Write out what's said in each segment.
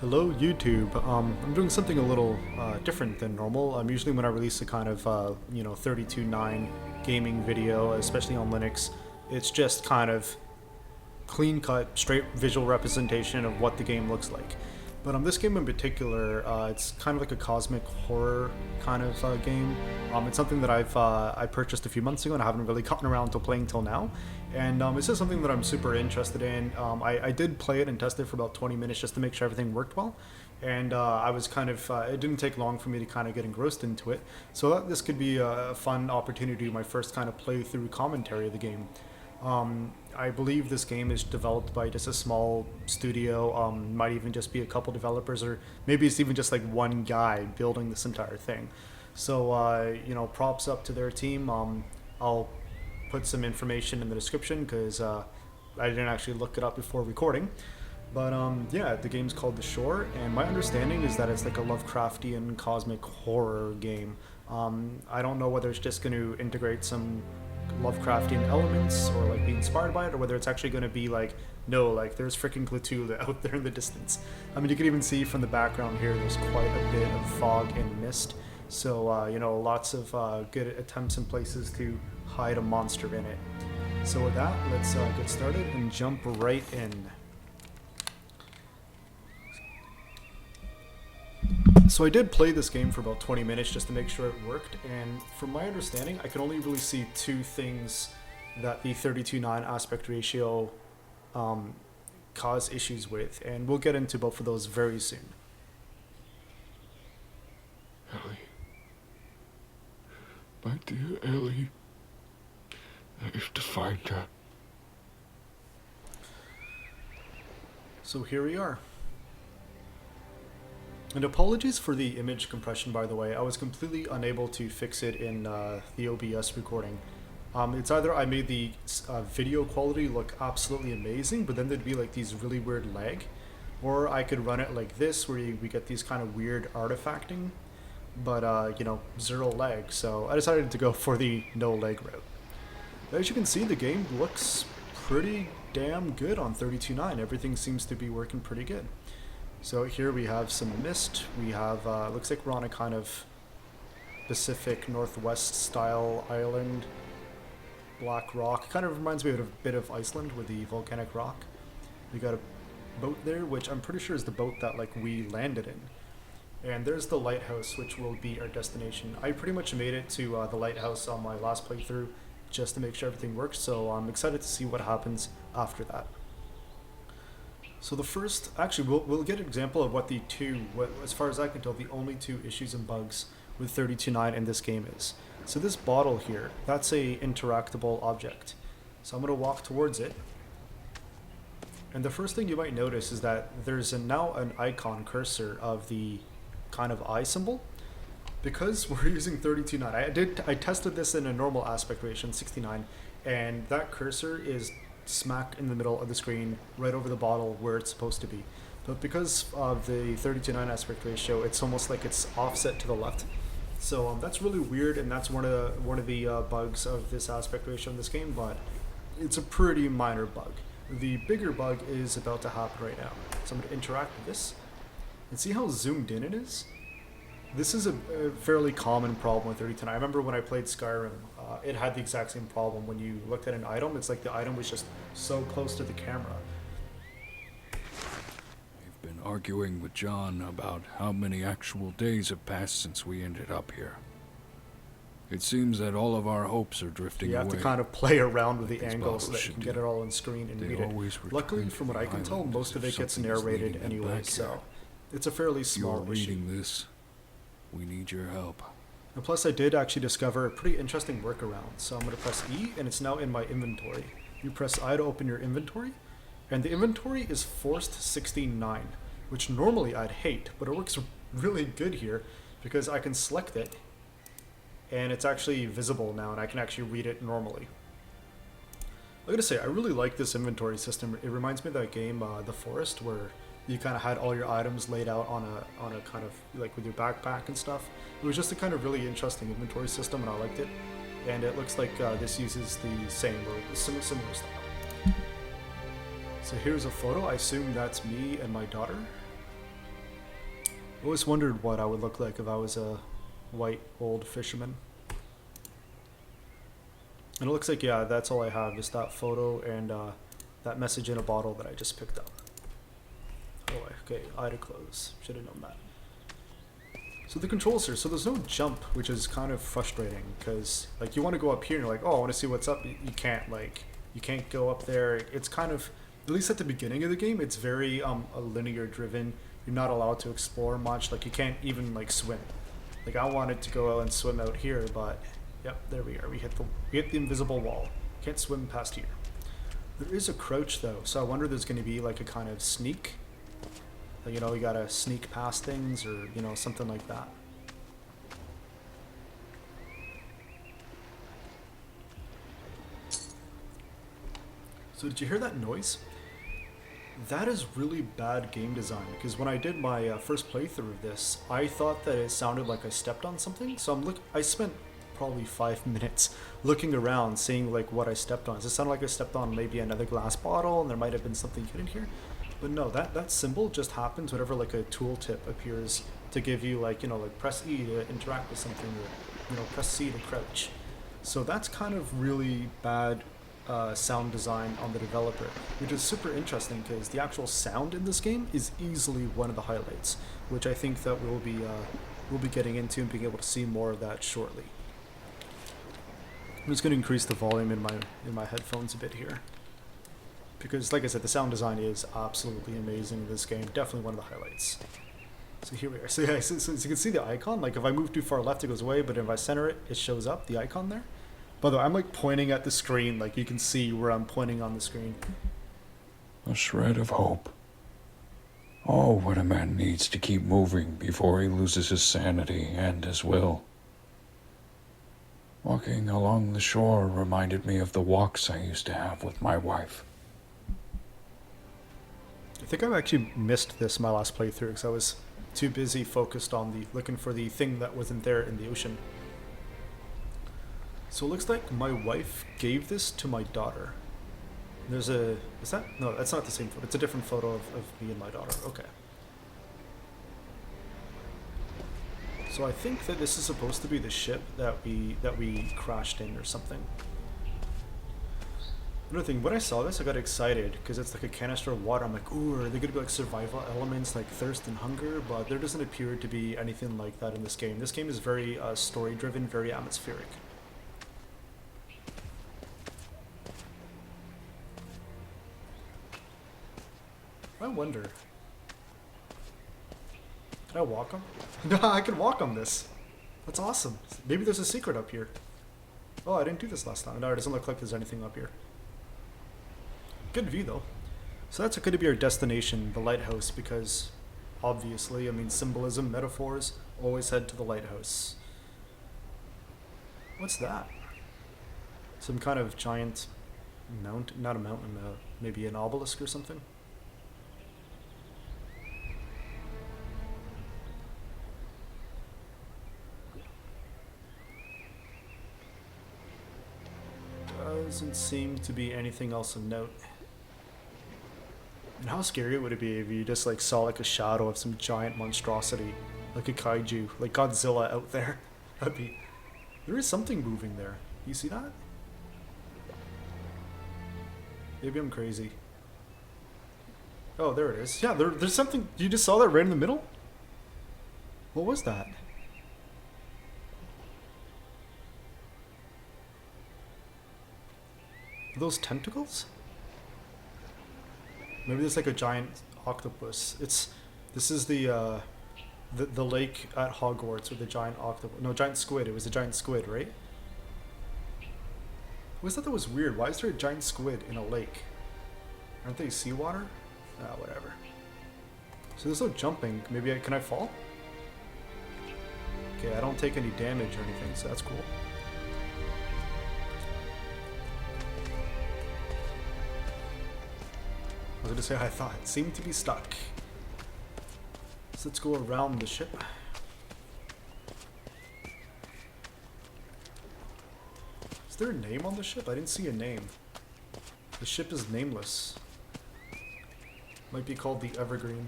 Hello YouTube. I'm doing something a little different than normal. Usually when I release a kind of 32:9 gaming video, especially on Linux, it's just kind of clean cut, straight visual representation of what the game looks like. But on this game in particular, it's kind of like a cosmic horror kind of game. It's something that I purchased a few months ago and I haven't really gotten around to playing till now. And it's just something that I'm super interested in. I did play it and test it for about 20 minutes just to make sure everything worked well. And I was kind of, it didn't take long for me to kind of get engrossed into it. So this could be a fun opportunity, my first kind of playthrough commentary of the game. I believe this game is developed by just a small studio, might even just be a couple developers, or maybe it's even just like one guy building this entire thing. So, props up to their team. I'll put some information in the description because I didn't actually look it up before recording. But yeah, the game's called The Shore, and my understanding is that it's like a Lovecraftian cosmic horror game. I don't know whether it's just going to integrate some Lovecraftian elements or like be inspired by it, or whether it's actually going to be like, no, like there's freaking Cthulhu out there in the distance. I mean, you can even see from the background here there's quite a bit of fog and mist, so lots of good attempts and places to hide a monster in it. So with that, let's get started and jump right in. So I did play this game for about 20 minutes just to make sure it worked, and from my understanding, I can only really see two things that the 32:9 aspect ratio cause issues with, and we'll get into both of those very soon. Ellie. My dear Ellie. I have to find her. So here we are. And apologies for the image compression, by the way. I was completely unable to fix it in the OBS recording. It's either I made the video quality look absolutely amazing, but then there'd be like these really weird lag, or I could run it like this, where we get these kind of weird artifacting, but zero lag. So I decided to go for the no lag route. As you can see, the game looks pretty damn good on 32:9. Everything seems to be working pretty good. So here we have some mist. We have, looks like we're on a kind of Pacific Northwest style island. Black rock. Kind of reminds me of a bit of Iceland with the volcanic rock. We got a boat there, which I'm pretty sure is the boat that like we landed in. And there's the lighthouse, which will be our destination. I pretty much made it to the lighthouse on my last playthrough just to make sure everything works, so I'm excited to see what happens after that. So the first, actually, we'll get an example of what as far as I can tell, the only two issues and bugs with 32:9 in this game is. So this bottle here, that's a interactable object. So I'm going to walk towards it. And the first thing you might notice is that there's now an icon cursor of the kind of eye symbol. Because we're using 32:9, I tested this in a normal aspect ratio, 69, and that cursor is smack in the middle of the screen, right over the bottle where it's supposed to be. But because of the 32:9 aspect ratio, it's almost like it's offset to the left. So that's really weird, and that's one of the bugs of this aspect ratio in this game. But it's a pretty minor bug. The bigger bug is about to happen right now. So I'm going to interact with this and see how zoomed in it is. This is a fairly common problem with 32:9. I remember when I played Skyrim, it had the exact same problem. When you looked at an item, it's like the item was just so close to the camera. We've been arguing with John about how many actual days have passed since we ended up here. It seems that all of our hopes are drifting You away. have to kind of play around with the These angles so bottles that you should can do. get it all on screen and They read always it. return Luckily, to from what the I can tell, island most as of if it gets something is narrated leading them anyway, back so here. it's a fairly If you are small issue. reading this, we need your help. And plus, I did actually discover a pretty interesting workaround. So I'm going to press E, and it's now in my inventory. You press I to open your inventory, and the inventory is forced 69, which normally I'd hate, but it works really good here because I can select it, and it's actually visible now, and I can actually read it normally. I gotta say, I really like this inventory system. It reminds me of that game, The Forest, where you kind of had all your items laid out on a kind of like with your backpack and stuff. It was just a kind of really interesting inventory system, and I liked it. And it looks like this uses the same or similar style. So here's a photo. I assume that's me and my daughter. Always wondered what I would look like if I was a white old fisherman. And it looks like, yeah, that's all I have, is that photo and that message in a bottle that I just picked up. Oh, okay, eye to close. Should have known that. So the controls here, so there's no jump, which is kind of frustrating, because like you want to go up here and you're like, oh, I want to see what's up. You can't, like, you can't go up there. It's kind of, at least at the beginning of the game, it's very linear driven. You're not allowed to explore much. Like you can't even like swim. Like I wanted to go out and swim out here, but yep, there we are. We hit the invisible wall. Can't swim past here. There is a crouch though, so I wonder if there's going to be like a kind of sneak. Like, you know, you gotta sneak past things, or you know, something like that. So did you hear that noise? That is really bad game design, because when I did my first playthrough of this, I thought that it sounded like I stepped on something. So I spent probably 5 minutes looking around, seeing like what I stepped on. Does it sound like I stepped on maybe another glass bottle, and there might have been something hidden here? But no, that symbol just happens whenever like a tooltip appears to give you like, you know, like press E to interact with something, or you know, press C to crouch. So that's kind of really bad sound design on the developer, which is super interesting because the actual sound in this game is easily one of the highlights, which I think that we'll be getting into and being able to see more of that shortly. I'm just going to increase the volume in my headphones a bit here, because like I said, the sound design is absolutely amazing in this game. Definitely one of the highlights. So here we are. So yeah, so you can see the icon. Like if I move too far left, it goes away, but if I center it, it shows up, the icon there. By the way, I'm like pointing at the screen, like you can see where I'm pointing on the screen. A shred of hope. Oh, what a man needs to keep moving before he loses his sanity and his will. Walking along the shore reminded me of the walks I used to have with my wife. I think I've actually missed this my last playthrough because I was too busy focused on looking for the thing that wasn't there in the ocean. So it looks like my wife gave this to my daughter. There's a... Is that? No, that's not the same photo. It's a different photo of me and my daughter. Okay. So I think that this is supposed to be the ship that we crashed in or something. Another thing, when I saw this, I got excited because it's like a canister of water. I'm like, ooh, are they going to be like survival elements like thirst and hunger? But there doesn't appear to be anything like that in this game. This game is very story-driven, very atmospheric. I wonder. Can I walk on? No, I can walk on this. That's awesome. Maybe there's a secret up here. Oh, I didn't do this last time. No, it doesn't look like there's anything up here. Good view, though. So that's going to be our destination, the lighthouse, because obviously, I mean, symbolism, metaphors, always head to the lighthouse. What's that? Some kind of giant mountain, not a mountain, maybe an obelisk or something? Doesn't seem to be anything else of note. And how scary would it be if you just like saw like a shadow of some giant monstrosity, like a kaiju, like Godzilla out there? That'd be... There is something moving there. You see that? Maybe I'm crazy. Oh, there it is. Yeah, there's something... You just saw that right in the middle? What was that? Are those tentacles? Maybe there's like a giant octopus. This is the lake at Hogwarts with the giant octopus. No, giant squid. It was a giant squid, right? I always thought that was weird. Why is there a giant squid in a lake? Aren't they seawater? Ah, whatever. So there's no jumping. Maybe can I fall? Okay, I don't take any damage or anything, so that's cool. I was going to say I thought it seemed to be stuck. So let's go around the ship. Is there a name on the ship? I didn't see a name. The ship is nameless. Might be called the Evergreen.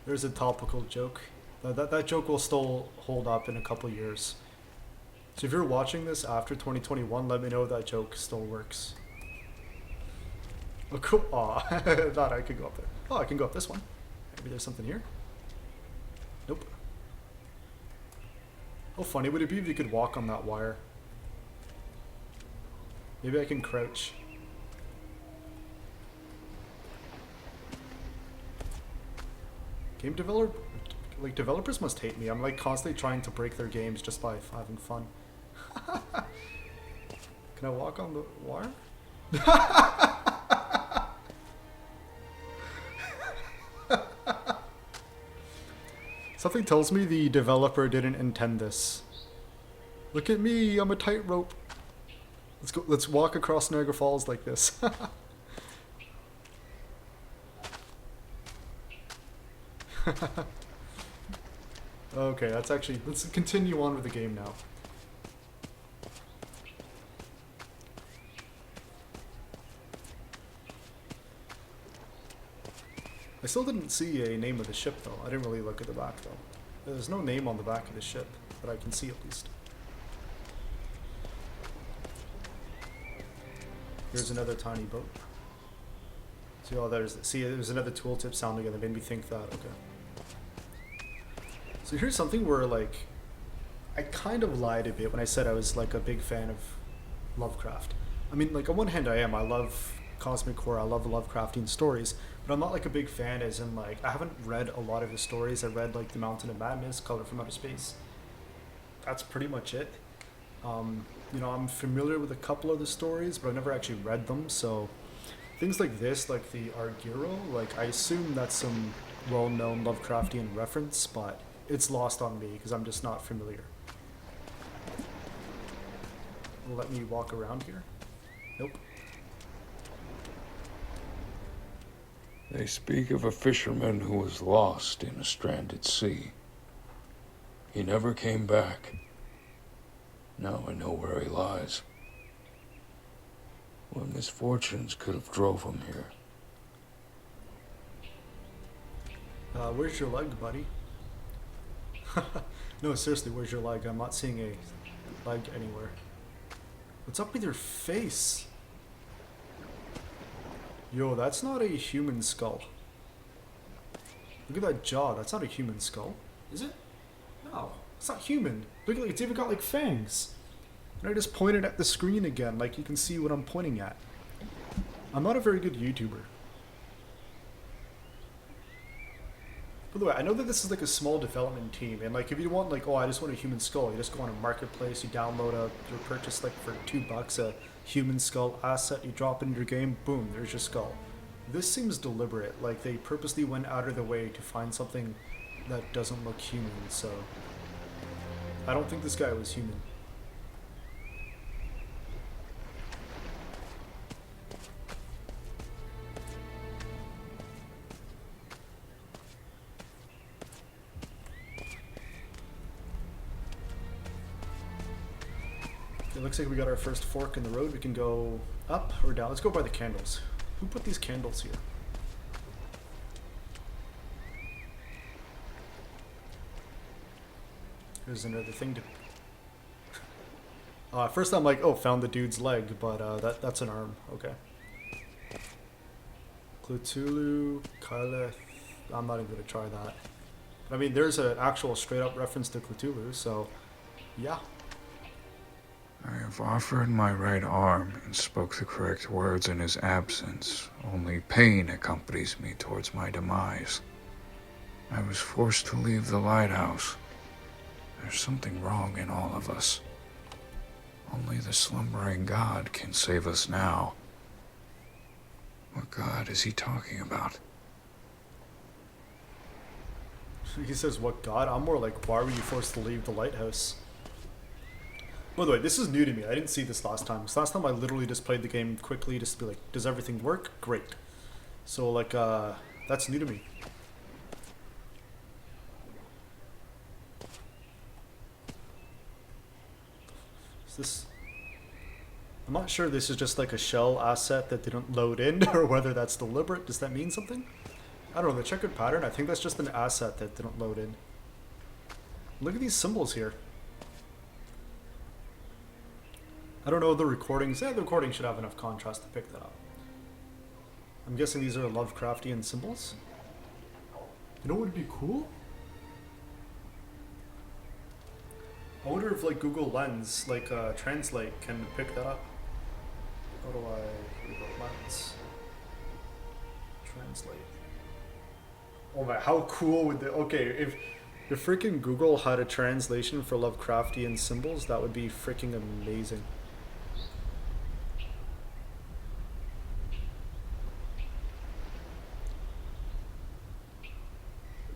There's a topical joke. That joke will still hold up in a couple years. So if you're watching this after 2021, let me know that joke still works. Oh, cool. Aw, thought I could go up there. Oh, I can go up this one. Maybe there's something here. Nope. How funny would it be if you could walk on that wire? Maybe I can crouch. Game developer, like developers must hate me. I'm like constantly trying to break their games just by having fun. Can I walk on the wire? Something tells me the developer didn't intend this. Look at me, I'm a tightrope. Let's go. Let's walk across Niagara Falls like this. Okay, that's actually. Let's continue on with the game now. I still didn't see a name of the ship though. I didn't really look at the back though. There's no name on the back of the ship that I can see at least. Here's another tiny boat. See, oh, there's another tooltip sound again that made me think that. Okay. So here's something where like, I kind of lied a bit when I said I was like a big fan of Lovecraft. I mean, like on one hand I am. I love cosmic horror. I love Lovecraftian stories, but I'm not like a big fan. As in like, I haven't read a lot of his stories. I read like The Mountain of Madness, Color from Outer Space. That's pretty much it. You know, I'm familiar with a couple of the stories, but I've never actually read them. So things like this, like the Argyro, like I assume that's some well-known Lovecraftian reference, but it's lost on me because I'm just not familiar. Let me walk around here. Nope. They speak of a fisherman who was lost in a stranded sea. He never came back. Now I know where he lies. What misfortunes could have drove him here? Where's your leg, buddy? No, seriously, where's your leg? I'm not seeing a leg anywhere. What's up with your face? Yo, that's not a human skull. Look at that jaw. That's not a human skull. Is it? No, it's not human. Look at it. It's even got like fangs. And I just pointed at the screen again, like you can see what I'm pointing at. I'm not a very good YouTuber. By the way, I know that this is like a small development team, and like if you want like, oh, I just want a human skull, you just go on a marketplace, you download you purchase like for $2 a human skull asset, you drop it in your game, boom, there's your skull. This seems deliberate, like they purposely went out of their way to find something that doesn't look human, so I don't think this guy was human. It looks like we got our first fork in the road. We can go up or down. Let's go by the candles. Who put these candles here? Here's another thing to... first I'm like, oh, found the dude's leg, but that's an arm. Okay. Cthulhu, Kyleth. I'm not even going to try that. But, I mean, there's an actual straight-up reference to Cthulhu, so yeah. I have offered my right arm and spoke the correct words in his absence. Only pain accompanies me towards my demise. I was forced to leave the lighthouse. There's something wrong in all of us. Only the slumbering God can save us now. What God is he talking about? He says, what God? I'm more like, why were you forced to leave the lighthouse? By the way, this is new to me. I didn't see this last time. So last time I literally just played the game quickly just to be like, does everything work? Great. So like, that's new to me. Is this... I'm not sure this is just like a shell asset that didn't load in or whether that's deliberate. Does that mean something? I don't know, the checkered pattern, I think that's just an asset that didn't load in. Look at these symbols here. I don't know the recordings. Yeah, the recording should have enough contrast to pick that up. I'm guessing these are Lovecraftian symbols. You know what would be cool? I wonder if like Google Lens, like Translate, can pick that up. How do I Google Lens? Translate. Oh my, how cool would the, okay, if freaking Google had a translation for Lovecraftian symbols, that would be freaking amazing.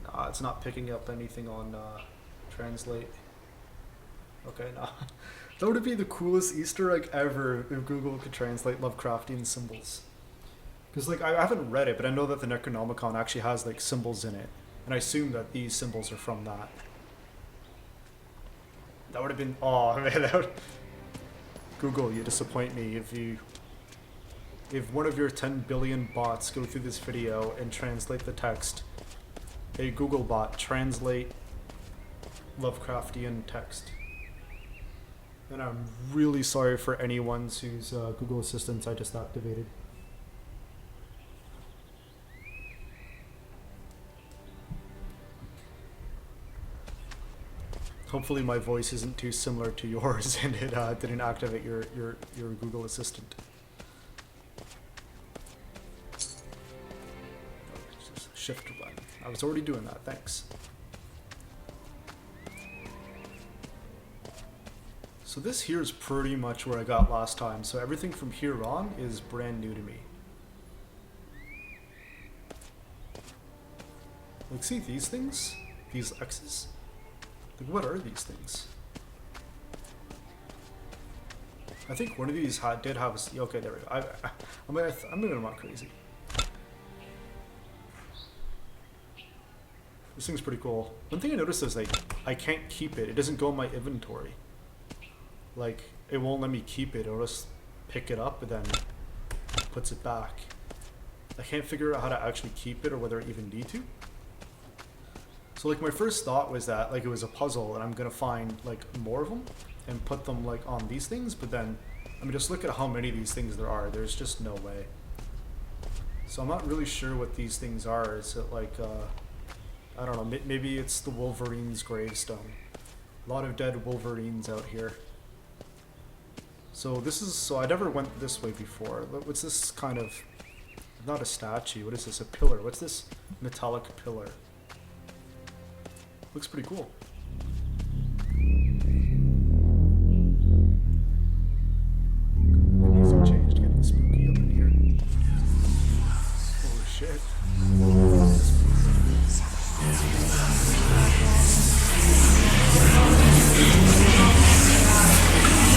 Nah, it's not picking up anything on Translate. Okay, nah. That would be the coolest Easter egg ever if Google could translate Lovecraftian symbols. Because like I haven't read it, but I know that the Necronomicon actually has like symbols in it, and I assume that these symbols are from that. That would have been, oh man, that would, Google, you disappoint me if one of your 10 billion bots go through this video and translate the text. Hey Google bot, translate Lovecraftian text. And I'm really sorry for anyone whose Google Assistants I just activated. Hopefully my voice isn't too similar to yours and it didn't activate your Google Assistant. Just shift button. I was already doing that, thanks. So this here is pretty much where I got last time, so everything from here on is brand new to me. Like, see these things? These X's? Like, what are these things? I think one of these did have a... Okay, there we go. I'm maybe not crazy. This thing's pretty cool. One thing I noticed is, like, I can't keep it. It doesn't go in my inventory. Like, it won't let me keep it. It'll just pick it up and then puts it back. I can't figure out how to actually keep it or whether I even need to. So like my first thought was that like it was a puzzle and I'm gonna find like more of them and put them like on these things, but then I mean just look at how many of these things there are. There's just no way. So I'm not really sure what these things are. Is it like I don't know, maybe it's the Wolverine's gravestone. A lot of dead Wolverines out here. So this is, so I never went this way before. What's this kind of, not a statue, what is this, a pillar? What's this metallic pillar? Looks pretty cool. Music changed, getting spooky up in here. Holy shit.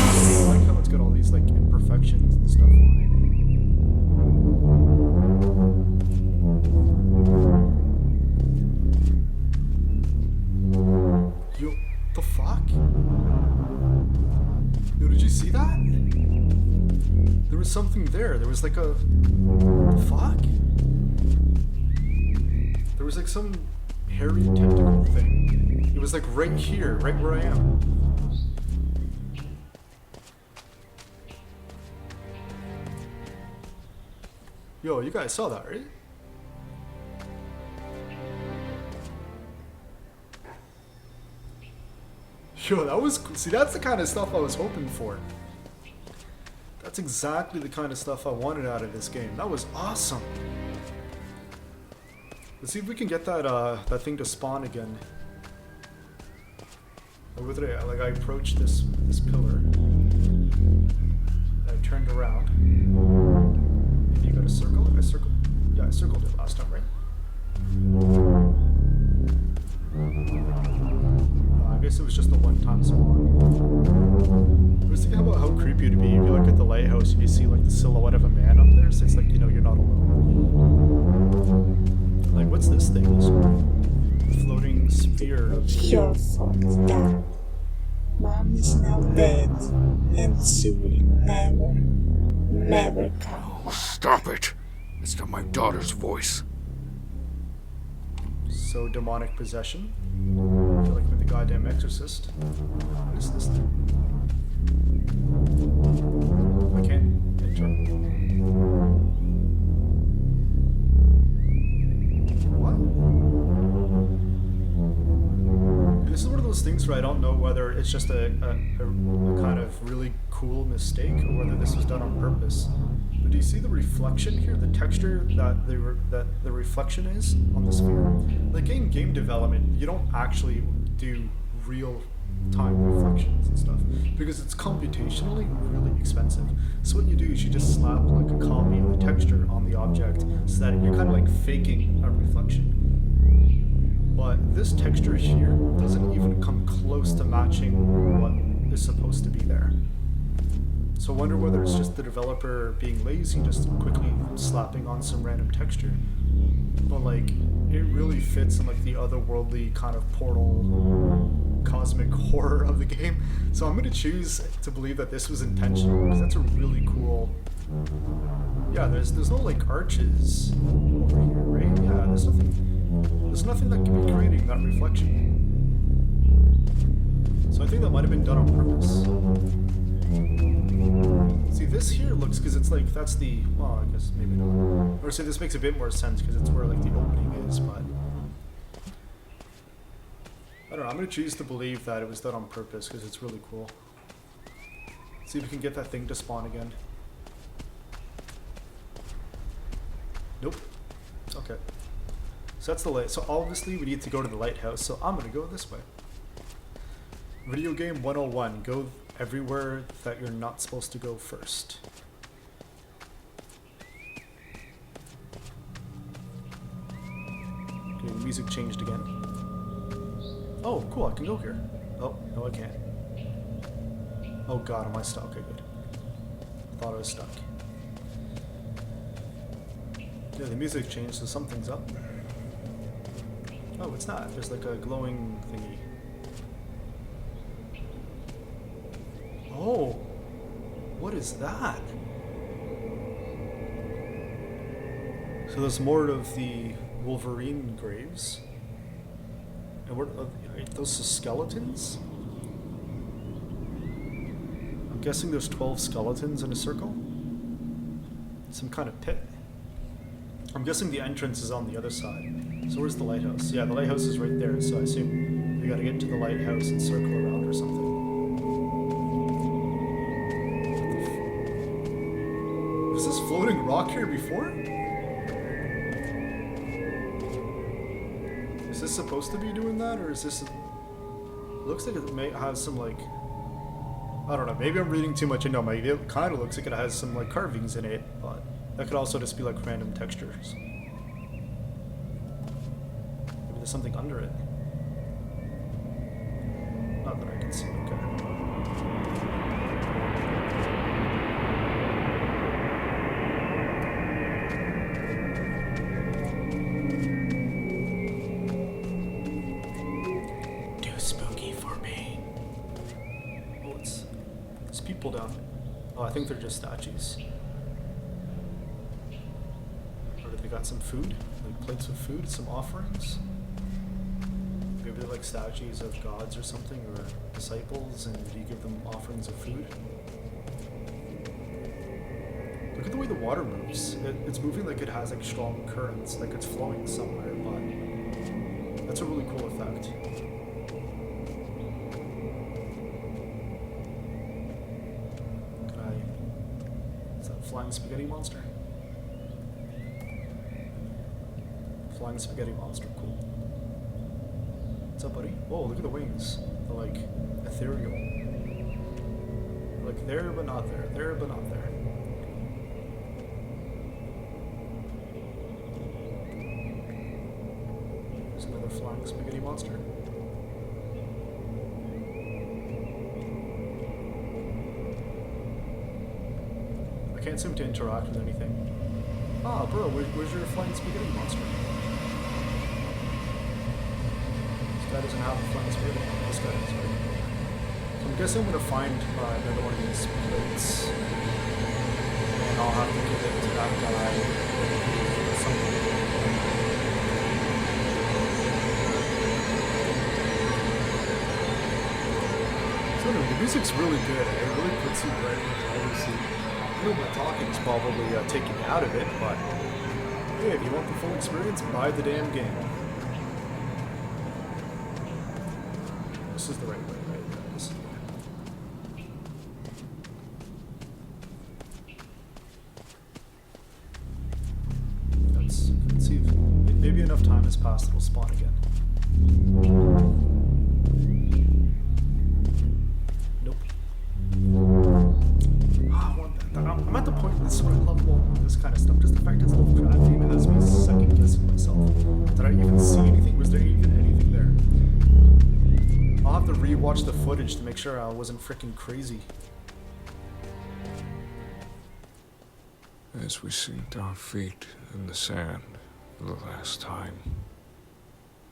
I like how it's got all these like imperfections and stuff on it. Yo, the fuck? Yo, did you see that? There was something there. There was like a... The fuck? There was like some hairy tentacle thing. It was like right here, right where I am. Yo, you guys saw that, right? Yo, that was cool. See, that's the kind of stuff I was hoping for. That's exactly the kind of stuff I wanted out of this game. That was awesome. Let's see if we can get that that thing to spawn again. Like I approached this pillar. I turned around. And you got a circle? I circled. Yeah, I circled it last time, right? I guess it was just the one-time spawn. I was thinking about how creepy it'd be if you look at the lighthouse and you see like the silhouette of a man up there, so it's like, you know, you're not alone. Like, what's this thing? This floating sphere of... Your fault, Dad. Mom is now dead, and she will never come. Oh, stop it! It's not my daughter's voice. So demonic possession. I feel like I'm the goddamn exorcist. What is this thing? I can't enter. What? This is one of those things where I don't know whether it's just a kind of really cool mistake or whether this was done on purpose. But do you see the reflection here? The texture that the reflection is on the sphere? Like in game development, you don't actually do real time reflections and stuff because it's computationally really expensive. So what you do is you just slap like a copy of the texture on the object so that you're kind of like faking a reflection. But this texture here doesn't even come close to matching what is supposed to be there. So I wonder whether it's just the developer being lazy, just quickly slapping on some random texture. But like, it really fits in like the otherworldly kind of portal cosmic horror of the game. So I'm gonna choose to believe that this was intentional because that's a really cool. Yeah, there's no like arches over here, right? Yeah, there's nothing that can be creating that reflection. So I think that might have been done on purpose. See, this here looks, because it's like, that's the, well, I guess maybe not. Or say this makes a bit more sense because it's where like the opening is, but I don't know, I'm going to choose to believe that it was done on purpose because it's really cool. See if we can get that thing to spawn again. Nope. Okay. So that's the light. So obviously we need to go to the lighthouse, so I'm going to go this way. Video game 101, go everywhere that you're not supposed to go first. Okay, the music changed again. Oh, cool, I can go here. Oh, no I can't. Oh god, am I stuck? Okay, good. I thought I was stuck. Yeah, the music changed, so something's up. Oh, it's not. There's like a glowing thingy. Oh, what is that? So there's more of the Wolverine graves. And what are those skeletons? I'm guessing there's 12 skeletons in a circle. Some kind of pit. I'm guessing the entrance is on the other side. So where's the lighthouse? Yeah, the lighthouse is right there, so I assume we gotta get to the lighthouse and circle around or something. Was this floating rock here before? Is this supposed to be doing that, or is this... It looks like it may have some, like... I don't know, maybe I'm reading too much into it. It kind of looks like it has some, like, carvings in it, but that could also just be, like, random textures. Maybe there's something under it. Not that I can see, okay. Down. Oh, I think they're just statues. Or they got some food? Like plates with food, some offerings? Maybe they're like statues of gods or something, or disciples, and you give them offerings of food? Look at the way the water moves. It's moving like it has like strong currents, like it's flowing somewhere, but that's a really cool effect. Flying spaghetti monster? Flying spaghetti monster, cool. What's up, buddy? Whoa, look at the wings. They're like ethereal. They're like there but not there, there but not there. There's another flying spaghetti monster. Can't seem to interact with anything. Ah, bro, where's your flying spaghetti monster? This guy doesn't have a flying spaghetti. This guy does, right? So I'm guessing I'm gonna find another one of these plates, and I'll have to give it to that guy. music's really good. It really puts you right in the driver's seat. I know my talking is probably taking you out of it, but hey, if you want the full experience, buy the damn game. This is the right way, right? Yeah, this is the way. Let's see if maybe enough time has passed, it'll spawn again. Nope. Ah, I want that. I'm at the point in this where I love all this kind of stuff. Just the fact it's Lovecraftian has me second guessing myself. Did I even see anything? Was there even anything there? I'll have to rewatch the footage to make sure I wasn't freaking crazy. As we synced our feet in the sand for the last time,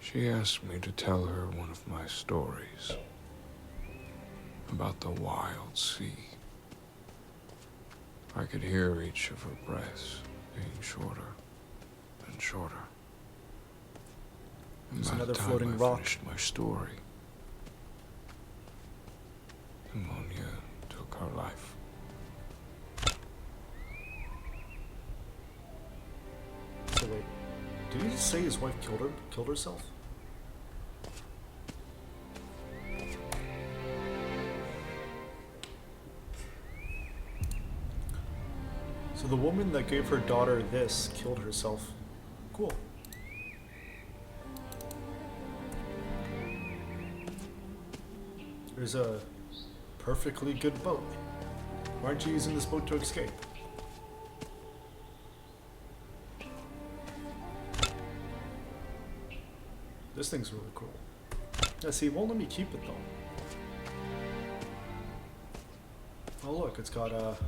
she asked me to tell her one of my stories about the wild sea. I could hear each of her breaths being shorter and shorter. And There's by another the time floating I rock. finished my story, pneumonia took her life. So wait, did he just say his wife killed herself? So the woman that gave her daughter this killed herself. Cool. There's a perfectly good boat. Why aren't you using this boat to escape? This thing's really cool. Yeah, see, it won't let me keep it though. Oh look, it's got a...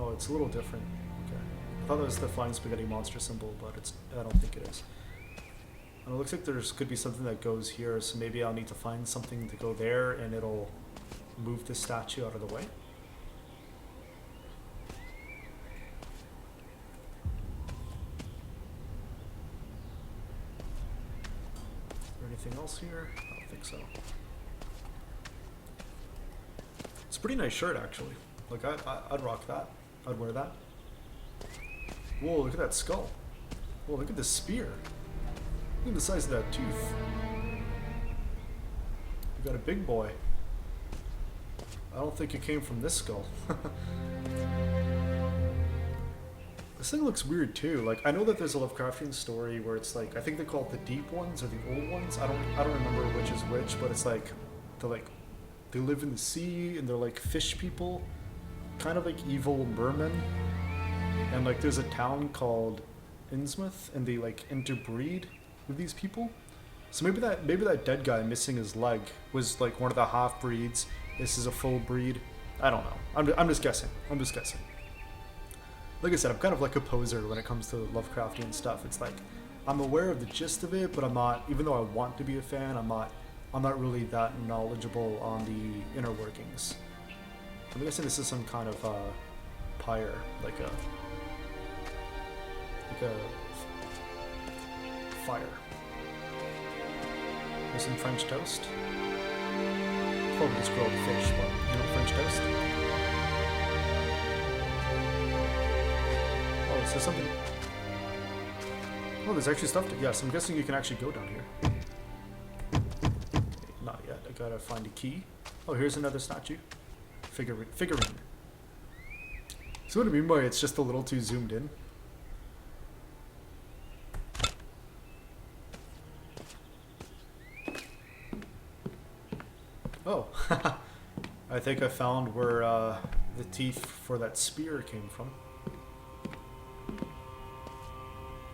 Oh, it's a little different. Okay. I thought that was the flying spaghetti monster symbol, but I don't think it is. And it looks like there's could be something that goes here, so maybe I'll need to find something to go there and it'll move this statue out of the way. Anything else here? I don't think so. It's a pretty nice shirt, actually. Like, I'd rock that. I'd wear that. Whoa, look at that skull. Whoa, look at the spear. Look at the size of that tooth. You got a big boy. I don't think it came from this skull. This thing looks weird too. Like, I know that there's a Lovecraftian story where it's like, I think they call it the deep ones or the old ones. I don't remember which is which, but it's like they live in the sea and they're like fish people, kind of like evil mermen. And like there's a town called Innsmouth and they like interbreed with these people. So maybe that dead guy missing his leg was like one of the half breeds. This is a full breed. I don't know. I'm just guessing. Like I said, I'm kind of like a poser when it comes to Lovecraftian stuff. It's like, I'm aware of the gist of it, but I'm not, even though I want to be a fan, I'm not really that knowledgeable on the inner workings. I'm guessing this is some kind of pyre, like a fire. There's some French toast. Probably just grilled fish, but you know, French toast. Oh, is there something? Oh, there's actually stuff to... Yes, I'm guessing you can actually go down here. Okay, not yet. I gotta find a key. Oh, here's another statue. Figurine. So what do you mean by it's just a little too zoomed in? Oh, I think I found where the teeth for that spear came from.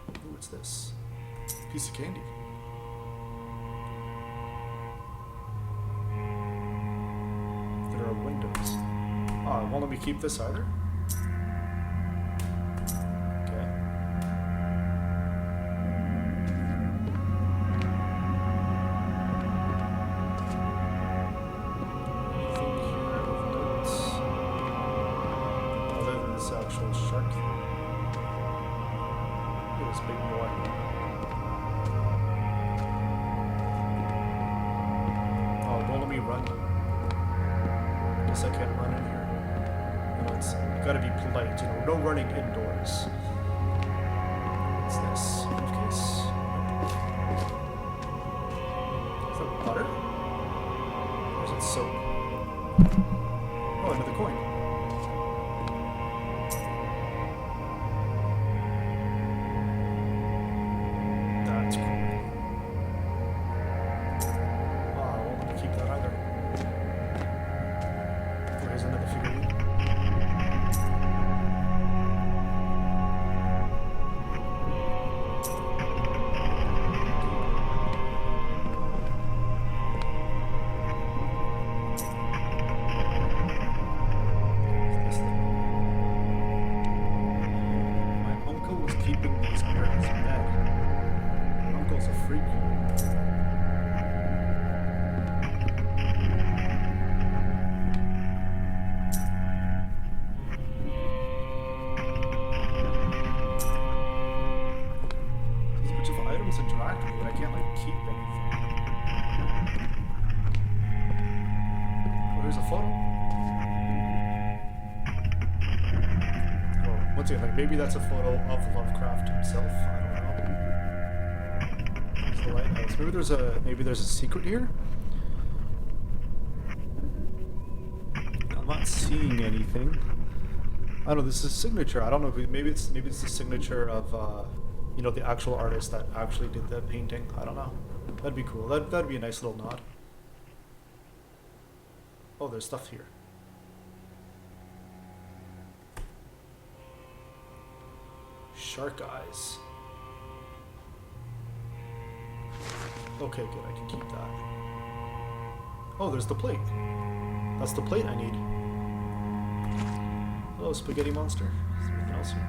Ooh, what's this? Piece of candy. There are windows. Oh, it won't let me keep this either? Okay. Anything here of notes? Other than this actual shark thing. Look at this big boy. Oh, it won't let me run. guess I can't run in here. You know, it's gotta be polite, you know, no running indoors. What's this? Briefcase. Is that butter? Or is it soap? Oh, another coin. That's cool. Oh, I won't let me keep that either. There's another figurine. My uncle was keeping these near his bed. My uncle's a freak. There's a bunch of items interacting, but I can't like keep anything. Oh, there's a photo. Oh, once again, like maybe that's a photo of Lovecraft himself. I don't know. There's the lighthouse. Maybe there's a secret here. I'm not seeing anything. I don't know. This is a signature. I don't know. Maybe it's the signature of you know, the actual artist that actually did the painting. I don't know. That'd be cool. That'd be a nice little nod. Oh, there's stuff here. Shark eyes. Okay, good. I can keep that. Oh, there's the plate. That's the plate I need. Hello, spaghetti monster. Is there anything else here?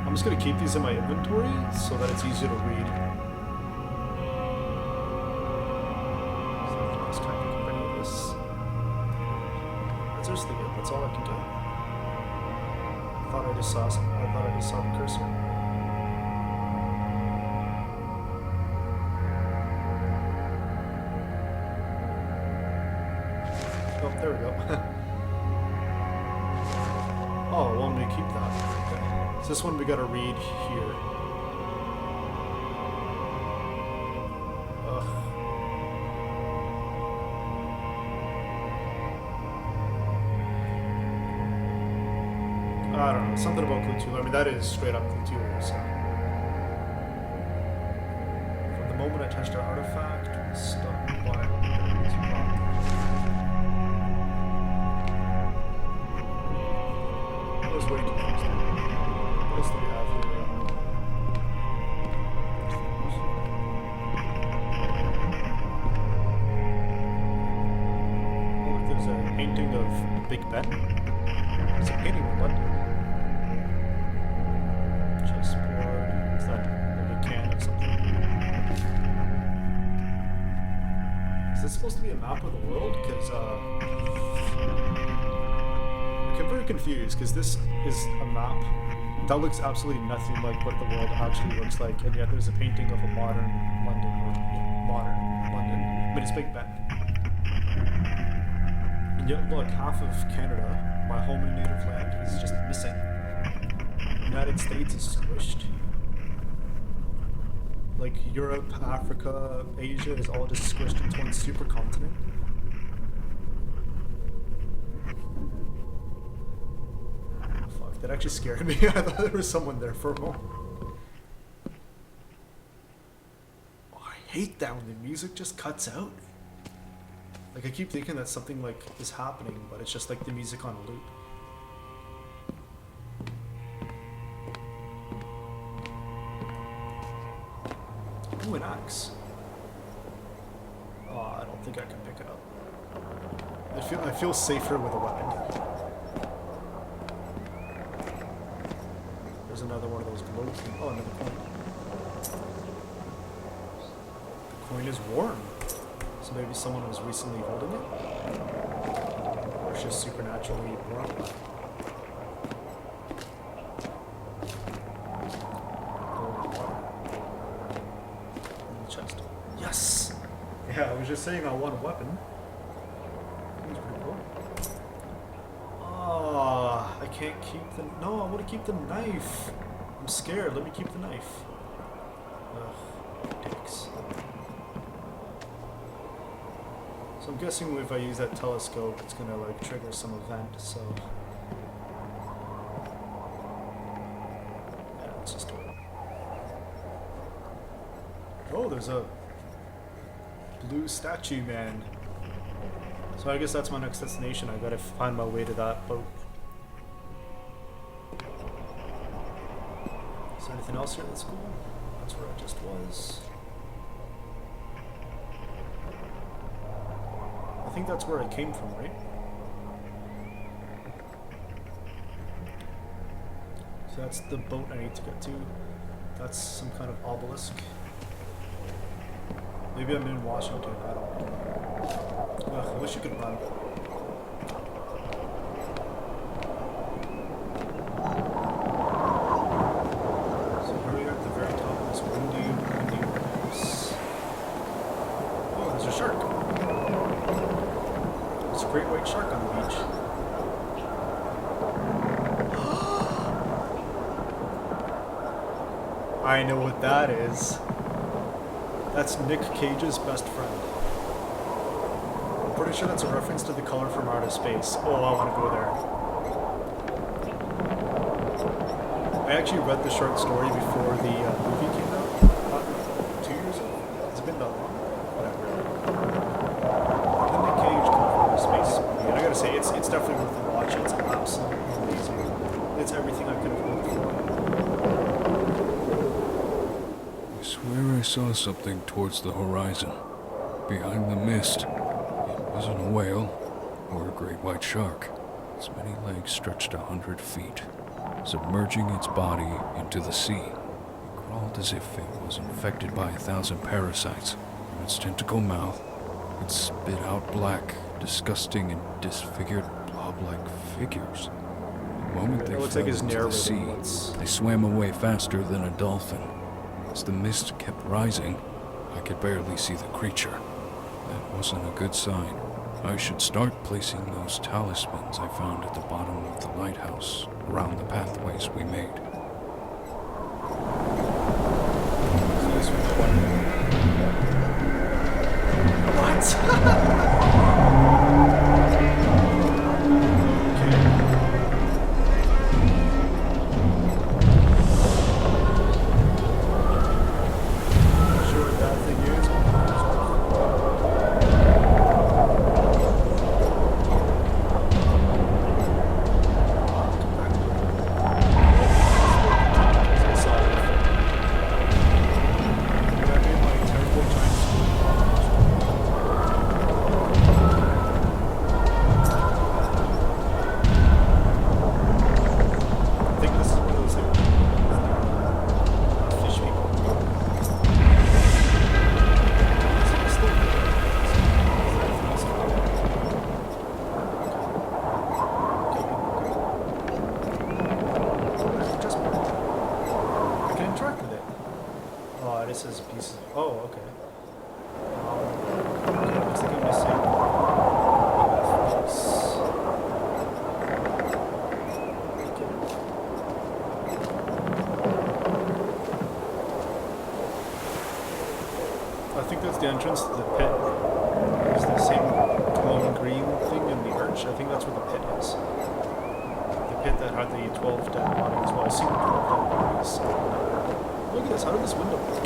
I'm just gonna keep these in my inventory so that it's easier to read. Is there anything else? Can I pick up any of this? That's seriously it. That's all I can do. I thought I just saw the cursor. Oh, there we go. Oh, I want me to keep that. Okay. So this one we gotta read here. Ugh. I don't know, something about Cthulhu. I mean, that is straight up Cthulhu, so. From the moment I touched our artifact, we stuck by its rock. I was way too confused. What else do we have here? Oh, look, there's a painting of Big Ben. There's a painting of London. Chessboard. Is that like a can or something? Is this supposed to be a map of the world? Because, I'm very confused because this is a map that looks absolutely nothing like what the world actually looks like, and yet there's a painting of a modern London, or modern London, but it's Big Ben. And yet, look, half of Canada, my home and native land, is just missing. The United States is squished. Like Europe, Africa, Asia is all just squished into one supercontinent. That actually scared me. I thought there was someone there for a moment. Oh, I hate that when the music just cuts out. Like, I keep thinking that something like is happening, but it's just like the music on a loop. Ooh, an axe. Oh, I don't think I can pick it up. I feel safer with a weapon. There's another one of those glow things. Oh, another coin. The coin is warm. So maybe someone was recently holding it? Or it's just supernaturally warm? Golden water. In the chest. was just saying I want a weapon. That's pretty cool. Ah, I can't keep the... No, I want to keep the knife. I'm scared. Let me keep the knife. Ugh, dicks. So I'm guessing if I use that telescope, it's gonna like trigger some event, so... Yeah, let's just do it. Oh, there's a blue statue man. So I guess that's my next destination. I gotta find my way to that boat. Is there anything else here that's cool? That's where I just was. I think that's where I came from, right? So that's the boat I need to get to. That's some kind of obelisk. Maybe I'm in Washington, I don't know. Ugh, I wish you could run. So here we are at the very top of this windy house. Oh, there's a shark. There's a great white shark on the beach. I know what that is. That's Nick Cage's best friend. I'm pretty sure that's a reference to the color from Outer Space. Oh, I want to go there. I actually read the short story before the movie came out. About 2 years ago. Has it been that long? Whatever. The Nick Cage color from Outer Space movie. And I gotta say, it's definitely worth a watch. It's absolutely amazing. It's everything I could have hoped for. I swear I saw something towards the horizon. Behind the mist. It wasn't a whale or a great white shark. Its many legs stretched 100 feet, submerging its body into the sea. It crawled as if it was infected by 1,000 parasites. From its tentacle mouth, it spit out black, disgusting, and disfigured blob-like figures. The moment they looks fell like his into the sea, narrative. they swam away faster than a dolphin. As the mist kept rising, I could barely see the creature. That wasn't a good sign. I should start placing those talismans I found at the bottom of the lighthouse around the pathways we made. What? This is pieces. Oh, okay. Okay, looks like I'm missing. I think that's the entrance to the pit. It's the same glowing green thing in the arch. I think that's where the pit is. The pit that had the 12 dead bodies. Well, I've seen the 12 dead bodies. Look at this. How did this window work?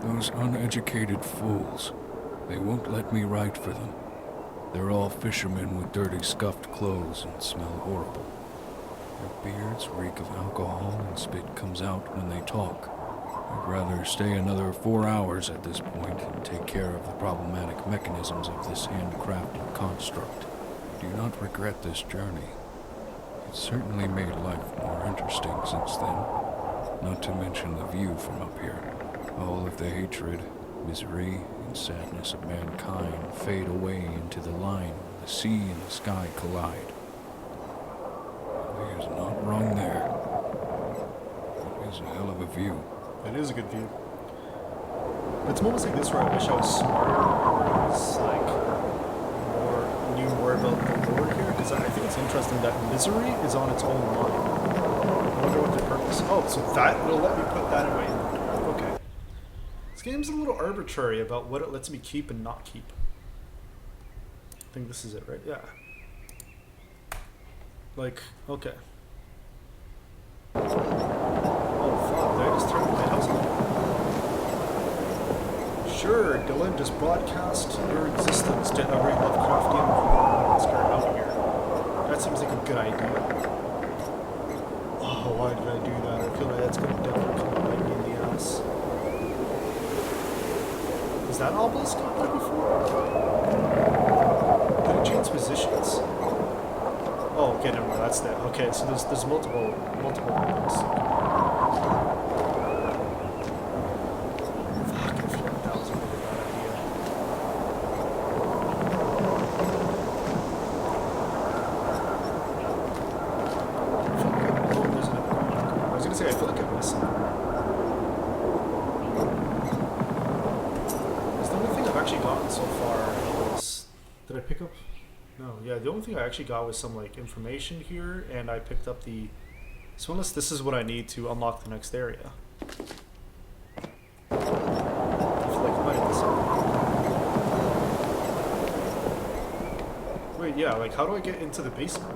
Those uneducated fools. They won't let me write for them. They're all fishermen with dirty, scuffed clothes and smell horrible. Their beards reek of alcohol and spit comes out when they talk. I'd rather stay another 4 hours at this point and take care of the problematic mechanisms of this handcrafted construct. I do not regret this journey. It certainly made life more interesting since then. Not to mention the view from up here. All of the hatred, misery, and sadness of mankind fade away into the line where the sea and the sky collide. He is not wrong there. It is a hell of a view. It is a good view. It's moments like this where I wish I was smarter or was like knew more about the lore here, because I think it's interesting that misery is on its own line. I wonder what the purpose. Oh, so that will let me put that away. Okay. This game's a little arbitrary about what it lets me keep and not keep. I think this is it, right? Yeah. Like, okay. Oh fuck, did I just turn the lighthouse on? Sure, Dylan, just broadcast your existence to every Lovecraftian monster out here. That seems like a good idea. Oh, why did I do that? I feel like that's gonna definitely come bite me in the ass. Is that obelisk up there before? Did it change positions? Oh, okay, never mind, that's that. Okay, so there's multiple ones. The only thing I actually got was some like information here, and I picked up the. So unless this is what I need to unlock the next area. I feel like I might have missed something. Wait, yeah, like how do I get into the basement?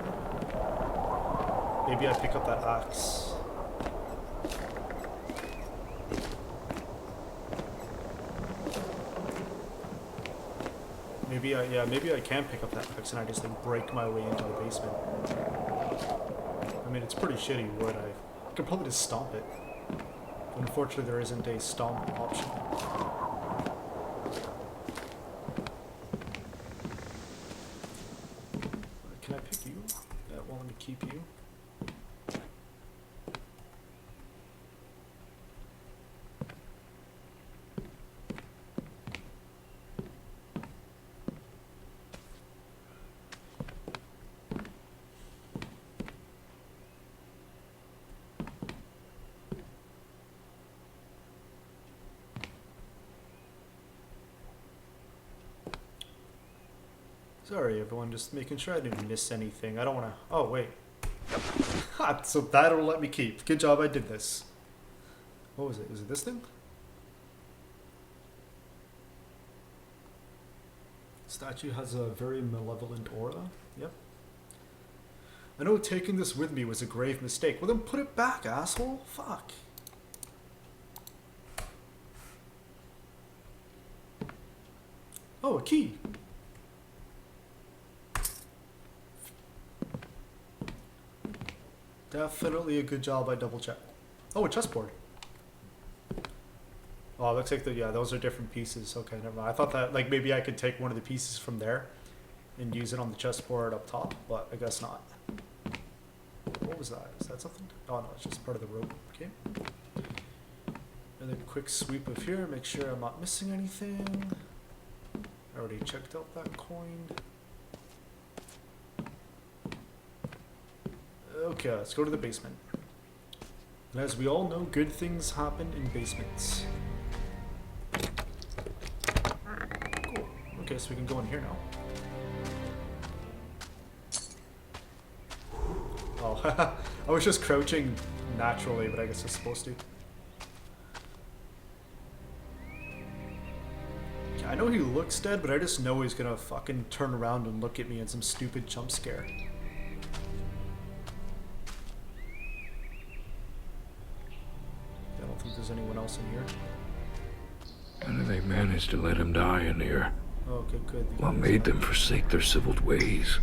Maybe I pick up that axe. Maybe I can pick up that axe and I just like break my way into the basement. I mean, it's pretty shitty wood. I could probably just stomp it. But unfortunately, there isn't a stomp option. Can I pick you? That won't let me keep you. Sorry everyone, just making sure I didn't miss anything. I don't want to... Oh, wait. So that'll let me keep. Good job, I did this. What was it? Was it this thing? Statue has a very malevolent aura. Yep. I know taking this with me was a grave mistake. Well then put it back, asshole. Fuck. Oh, a key. Definitely a good job. I double checked. Oh, a chessboard. Oh, it looks like those are different pieces. Okay, never mind. I thought that like maybe I could take one of the pieces from there and use it on the chessboard up top, but I guess not. What was that? Is that something? Oh no, it's just part of the rope. Okay. Another quick sweep of here, make sure I'm not missing anything. I already checked out that coin. Okay, let's go to the basement. And as we all know, good things happen in basements. Cool. Okay, so we can go in here now. Oh, I was just crouching naturally, but I guess it's supposed to. Yeah, I know he looks dead, but I just know he's gonna fucking turn around and look at me in some stupid jump scare. There's anyone else in here? How do they manage to let him die in here? Oh, okay, good. What made them forsake their civil ways?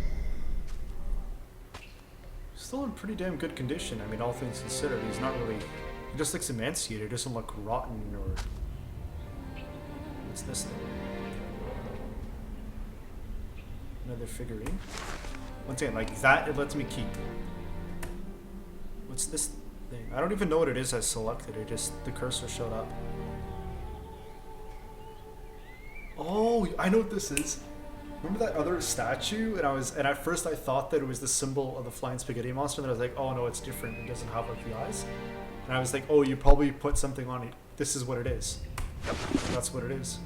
Still in pretty damn good condition. I mean, all things considered, he's not really... He just looks emaciated. He doesn't look rotten or... What's this thing? Another figurine. Once again, like that, it lets me keep. What's this thing? I don't even know what it is I selected. It just, the cursor showed up. Oh, I know what this is. Remember that other statue? And at first I thought that it was the symbol of the flying spaghetti monster, and then I was like, oh no, it's different. It doesn't have like the eyes. And I was like, oh, you probably put something on it. This is what it is. That's what it is.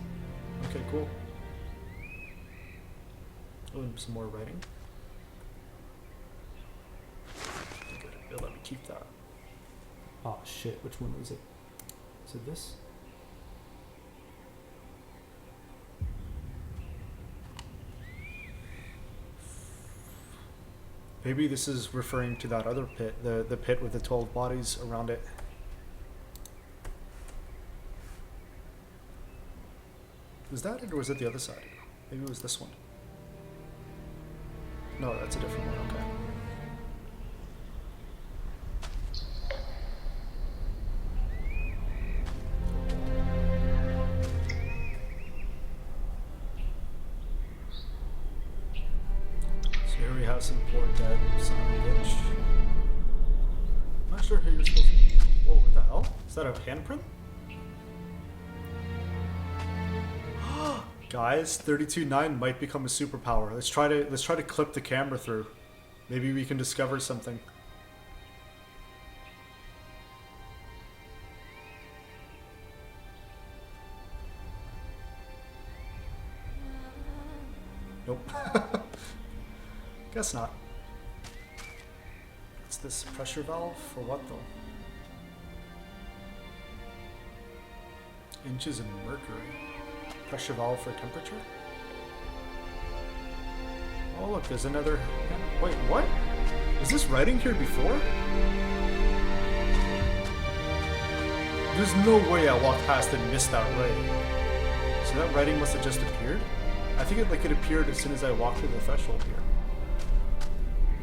Okay, cool. Oh, and some more writing. Good. It'll let me keep that. Oh shit, which one was it? Is it this? Maybe this is referring to that other pit, the pit with the 12 bodies around it. Was that it, or was it the other side? Maybe it was this one. No, that's a different one, okay. So here we have some poor dead son of a bitch. I'm not sure who you're supposed to... Whoa, what the hell? Is that a handprint? Guys, 32.9 might become a superpower. Let's try to clip the camera through. Maybe we can discover something. Nope. Guess not. What's this pressure valve for what though? Inches of mercury. Pressure valve for temperature? Oh look, there's another... Wait, what? Was this writing here before? There's no way I walked past and missed that writing. So that writing must have just appeared? I think it appeared as soon as I walked through the threshold here.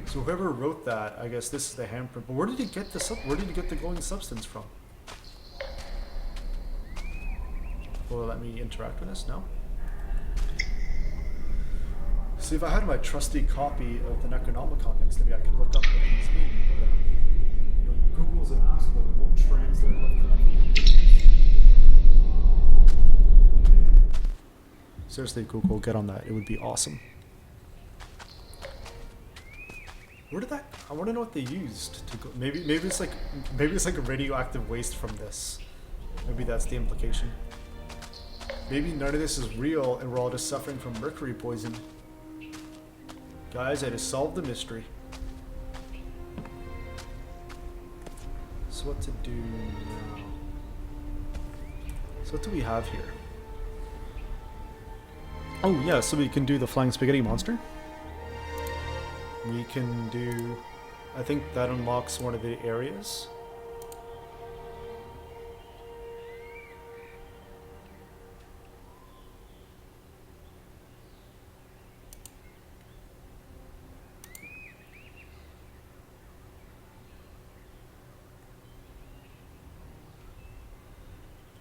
So whoever wrote that, I guess this is the handprint. But where did he get the glowing substance from? Will it let me interact with this? No? See, if I had my trusty copy of the Necronomicon next to me, I could look up what these mean. But, Google's an asshole. It won't translate Lovecraftian. Seriously, Google, get on that. It would be awesome. Where did that... I want to know what they used to go... Maybe it's like a radioactive waste from this. Maybe that's the implication. Maybe none of this is real and we're all just suffering from mercury poison. Guys, I just solved the mystery. So what to do now? So what do we have here? Oh yeah, so we can do the flying spaghetti monster. We can do... I think that unlocks one of the areas.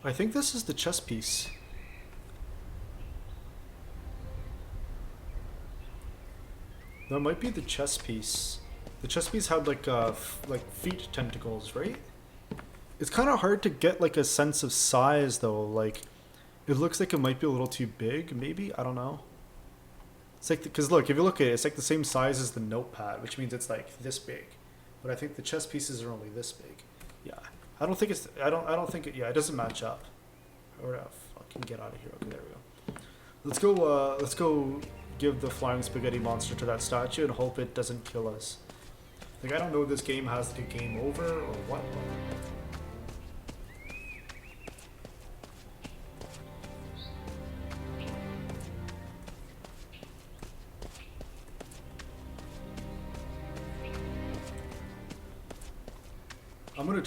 I think this is the chess piece. That might be the chess piece. The chess piece had like feet tentacles, right? It's kind of hard to get like a sense of size though. Like, it looks like it might be a little too big. Maybe, I don't know. It's like because look, if you look at it, it's like the same size as the notepad, which means it's like this big. But I think the chess pieces are only this big. Yeah. I don't think it's. I don't think it. Yeah, it doesn't match up. Or fucking get out of here. Okay, there we go. Let's go. Let's go give the flying spaghetti monster to that statue and hope it doesn't kill us. Like, I don't know if this game has like a game over or what.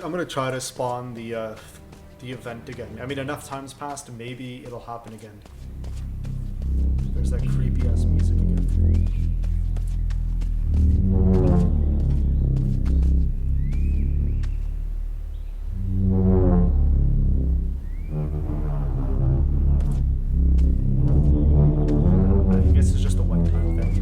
I'm gonna try to spawn the event again. I mean, enough times passed, maybe it'll happen again. There's that creepy ass music again. I guess it's just a one-time thing.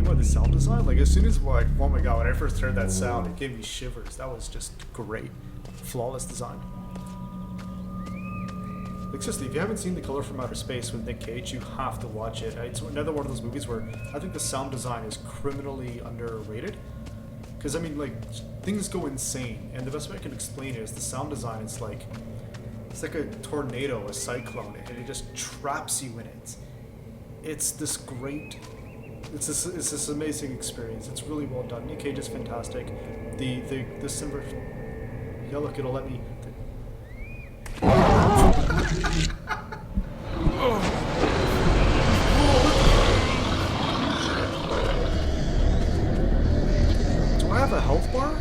The sound design, like as soon as was like, oh my god, when I first heard that sound, it gave me shivers. That was just great. Flawless design. Like, seriously, if you haven't seen The Color from Outer Space with Nick Cage, you have to watch it. It's another one of those movies where I think the sound design is criminally underrated. Because, I mean, like, things go insane, and the best way I can explain it is the sound design is like, it's like a tornado, a cyclone, and it just traps you in it. It's this great, it's this amazing experience. It's really well done. Nick Cage is fantastic. The silver, yeah, look, it'll let me. Do I have a health bar?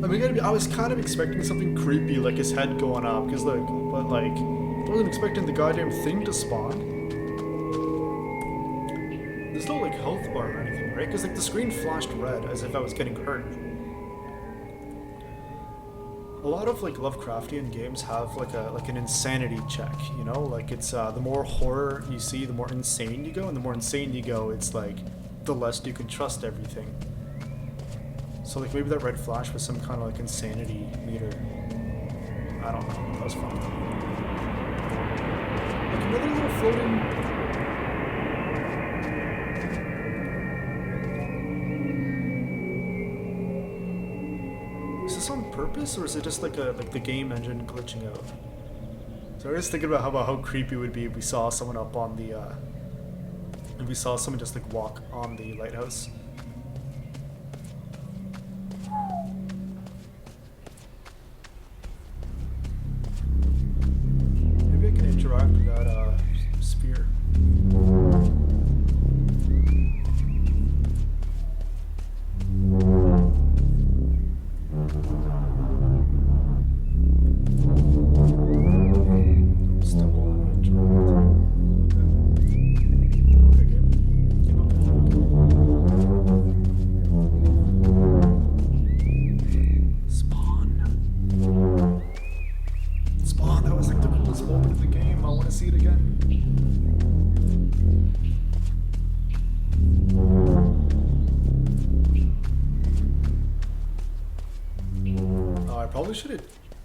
I mean, I was kind of expecting something creepy, like his head going up, because look, but like, I wasn't expecting the goddamn thing to spawn. There's no like health bar or anything, right? Because like the screen flashed red as if I was getting hurt. A lot of like Lovecraftian games have like an insanity check, you know? Like it's the more horror you see, the more insane you go, and the more insane you go, it's like the less you can trust everything. So like maybe that red flash was some kind of like insanity meter. I don't know. That was fun. Like another little floating. Is this on purpose, or is it just like the game engine glitching out? So I was thinking about how creepy it would be if we saw someone up on the if we saw someone just like walk on the lighthouse. Maybe I can interact with that sphere.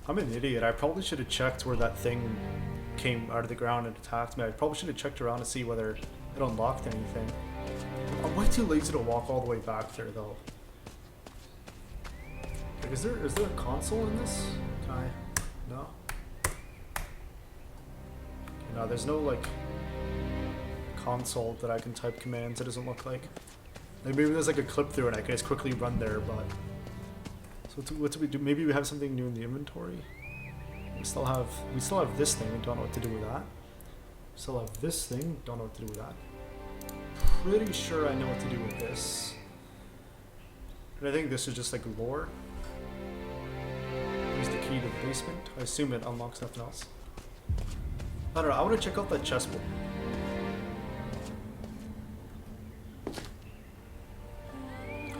I'm an idiot. I probably should have checked where that thing came out of the ground and attacked me. I probably should have checked around to see whether it unlocked anything. I'm way too lazy to walk all the way back there, though. Like, is there a console in this? Can I? No. No, there's no like console that I can type commands. It doesn't look like. Maybe there's like a clip through and I can just quickly run there, but. So what do we do? Maybe we have something new in the inventory. We still have this thing. We don't know what to do with that. We still have this thing. Don't know what to do with that. Pretty sure I know what to do with this. And I think this is just like lore. Here's the key to the basement. I assume it unlocks nothing else. I don't know. I want to check out that chessboard.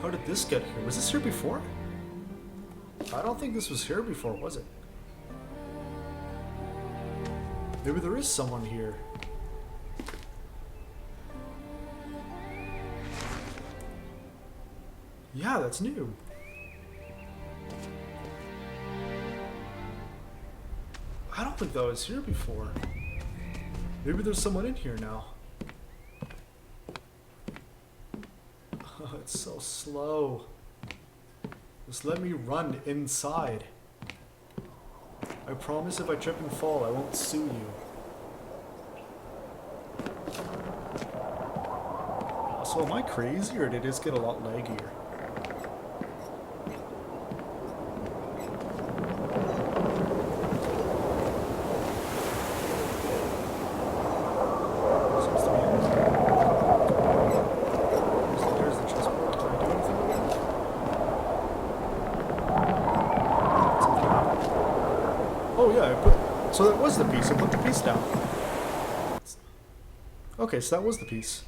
How did this get here? Was this here before? I don't think this was here before, was it? Maybe there is someone here. Yeah, that's new. I don't think that was here before. Maybe there's someone in here now. Oh, it's so slow. Just let me run inside. I promise if I trip and fall, I won't sue you. So am I crazy, or did it just get a lot laggier? So that was the piece. I put the piece down. Okay, so that was the piece.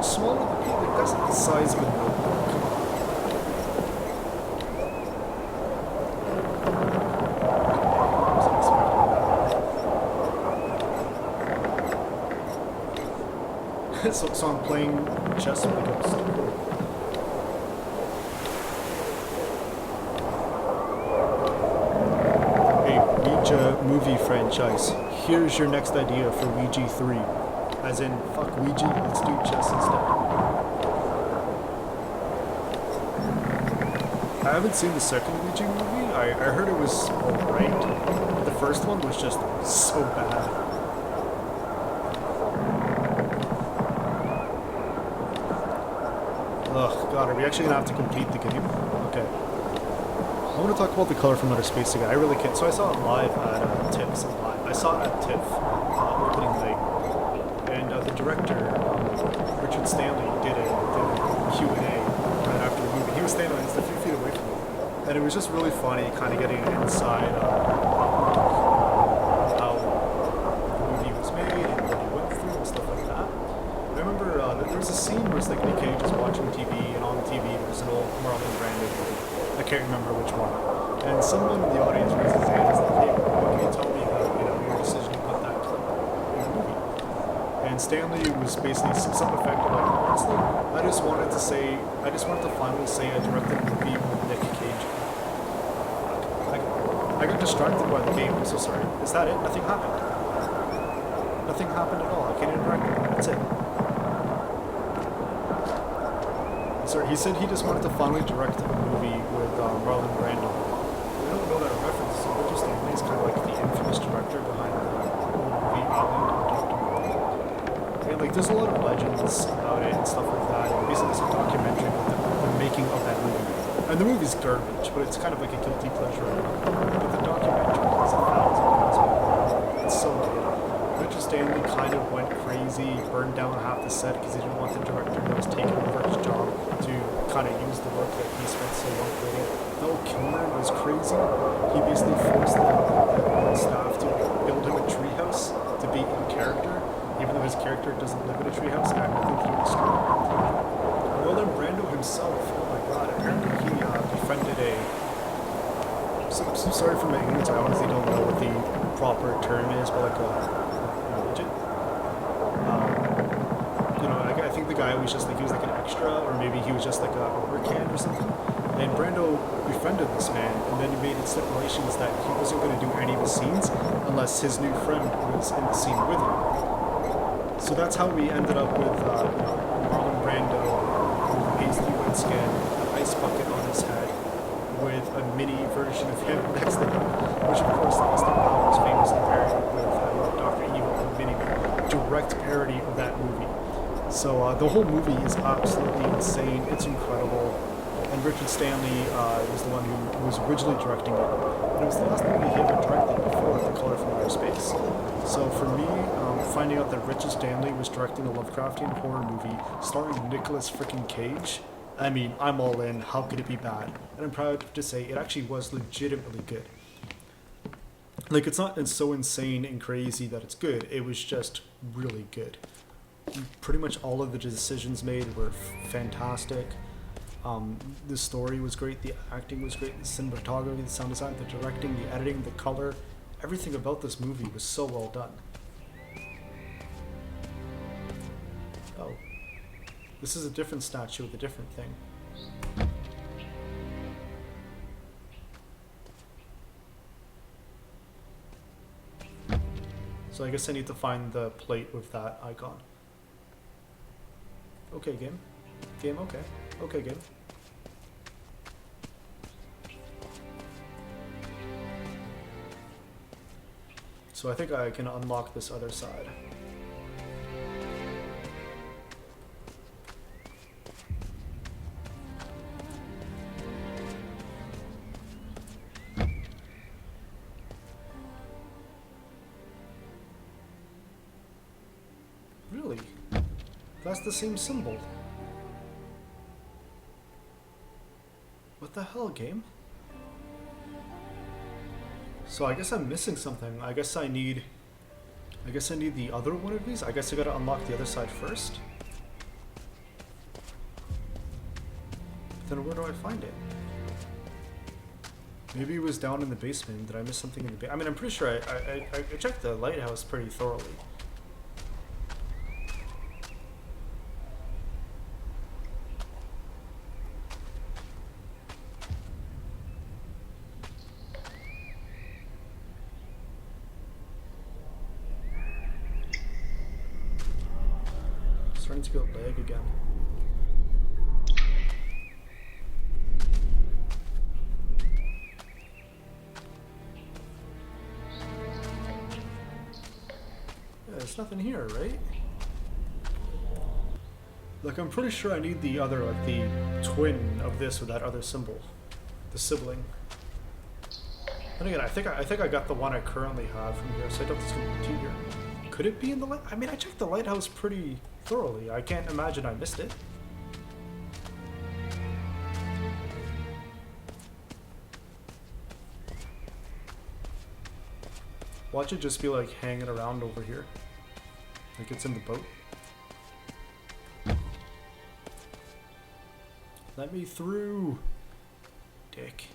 Smaller the piece. Like, that's not the size of a notebook. So I'm playing chess with a ghost. Hey, Ouija movie franchise. Here's your next idea for Ouija 3. As in, fuck Ouija, let's do chess instead. I haven't seen the second Ouija movie. I heard it was alright. The first one was just so bad. Ugh, God, are we actually gonna have to complete the game? Okay. I want to talk about the color from outer space again. I really can't. So I saw it live at TIFF. I saw it at TIFF opening night, and the director, Richard Stanley, did a Q&A right after the movie. He was standing just a few feet away from me, and it was just really funny, kind of getting inside how the movie was made and what he went through and stuff like that. I remember there was a scene where it's like Nick Cage is watching TV, and on the TV there's an old Marlon Brando movie. I can't remember which one. And someone in the audience raised his hand and was like, hey, can you tell me about, your decision to put that clip in the movie? And Stanley was basically some effect of like, honestly, I just wanted to finally say I directed a movie with Nick Cage. I got distracted by the game, I'm so sorry. Is that it? Nothing happened. Nothing happened at all. I can't interact with it. That's it. Sorry, he said he just wanted to finally direct a movie with Marlon Brando. I don't know that reference, so Richard Stanley is kind of like the infamous director behind the old movie Island or Dr. Moreau. And like, there's a lot of legends about it and stuff like that. And basically, it's a documentary with the making of that movie. And the movie's garbage, but it's kind of like a guilty pleasure. But the documentary is 1,000 times better. It's so good. Richard Stanley kind of went crazy, burned down half the set because he didn't want the director that was taking over his job to kind of use the work that he spent so long creating. Val Kilmer was crazy. He basically forced the staff to build him a treehouse to be in character, even though his character doesn't live in a treehouse and had nothing to do with the story. Marlon Brando himself, oh my god, apparently he befriended a... So sorry for my ignorance, I honestly don't know what the proper term is, but like a... I think the guy was just like, he was like an extra, or maybe he was just like a work hand or something. And Brando befriended this man, and then he made it stipulations that he wasn't going to do any of the scenes unless his new friend was in the scene with him. So that's how we ended up with Marlon Brando, paisley white skin, an ice bucket on his head, with a mini version of him next to him, which of course Austin Powers famously parodied with Dr. Evil and Mini, direct parody of that movie. So the whole movie is absolutely insane. It's incredible. And Richard Stanley was the one who was originally directing it. And it was the last movie he ever directed before The Color from Outer Space. So for me, finding out that Richard Stanley was directing a Lovecraftian horror movie starring Nicolas freaking Cage, I mean, I'm all in. How could it be bad? And I'm proud to say it actually was legitimately good. Like, it's not so insane and crazy that it's good. It was just really good. Pretty much all of the decisions made were fantastic. The story was great, the acting was great, the cinematography, the sound design, the directing, the editing, the color, everything about this movie was so well done. Oh. This is a different statue with a different thing. So I guess I need to find the plate with that icon. Okay, game. Game, okay. Okay, game. So I think I can unlock this other side. Really? That's the same symbol. What the hell, game? So I guess I'm missing something. I guess I need the other one of these. I guess I gotta unlock the other side first. Then where do I find it? Maybe it was down in the basement. Did I miss something in the basement? I mean, I'm pretty sure I checked the lighthouse pretty thoroughly. starting to get lag again. Yeah, there's nothing here, right? Like, I'm pretty sure I need the other, like, the twin of this with that other symbol. The sibling. And again, I think I got the one I currently have from here, so I don't think it's going to be here. Could it be in the light? I mean, I checked the lighthouse pretty thoroughly. I can't imagine I missed it. Watch it just be like hanging around over here. Like it's in the boat. Let me through, dick.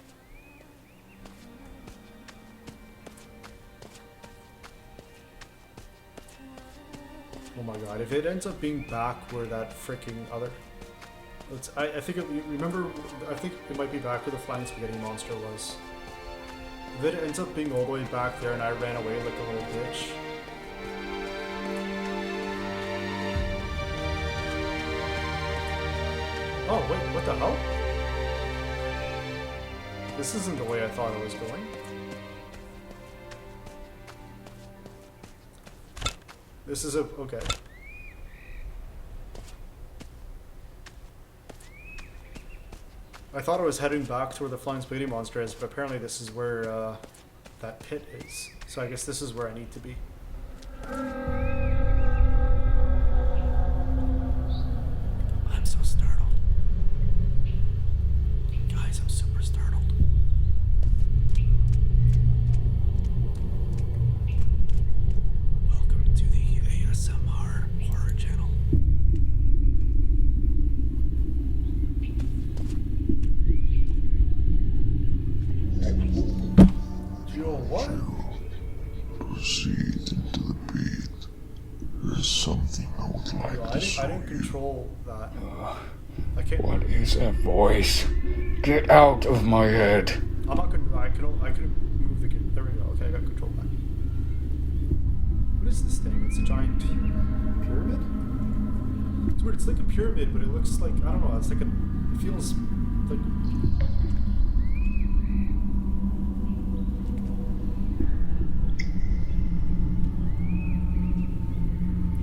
Oh my god, if it ends up being back where that freaking other... I think it, remember, I think it might be back where the flying spaghetti monster was. If it ends up being all the way back there and I ran away like a little bitch... Oh wait, what the hell? This isn't the way I thought I was going. This is a... okay. I thought I was heading back to where the flying spaghetti monster is, but apparently this is where that pit is. So I guess this is where I need to be. I'm so startled. Guys, I'm super startled. Welcome to the ASMR horror channel. Yo, what? Proceed into the pit. There's something I would like Yo, to I show didn't you. control that. I can't. What is that voice? Get out of my head. I'm not gonna. I can move the game. There we go. Okay, I got control back. What is this thing? It's a giant pyramid. It's weird. It's like a pyramid, but it looks like, I don't know. It's like a. It feels like.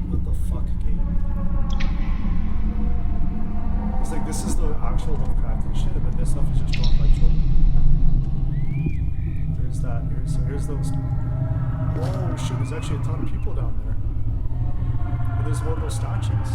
What the fuck, game? It's like this is the actual Lovecraftian shit, but this stuff is just drawn by children. There's that. Here's those. Whoa, shit! There's actually a ton of people down there. And there's one of those statues.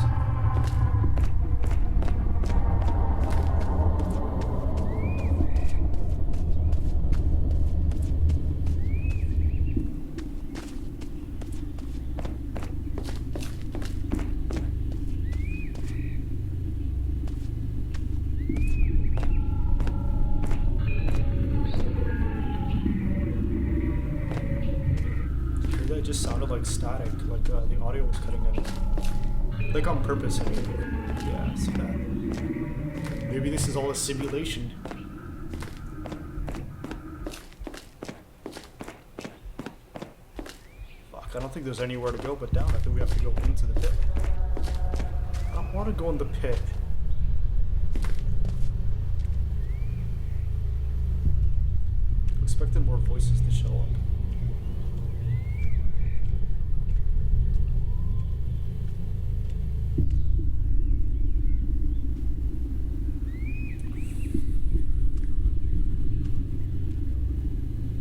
That just sounded like static, like the audio was cutting out. Like on purpose, I mean. Yeah, see that. Maybe this is all a simulation. Fuck, I don't think there's anywhere to go but down. I think we have to go into the pit. I don't want to go in the pit. I expected more voices to show up.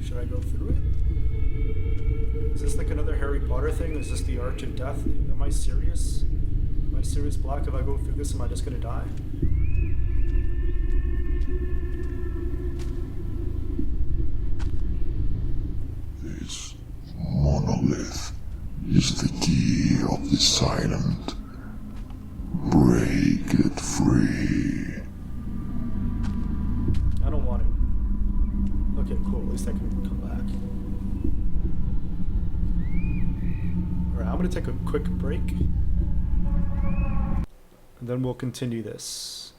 Should I go through it? Is this like another Harry Potter thing? Is this the Arch of Death? Am I serious? Am I serious, Black? If I go through this, am I just gonna die? This monolith is the key of this island. Break it free. I don't want to. Okay, cool. At least I can come back. Alright, I'm gonna take a quick break. And then we'll continue this.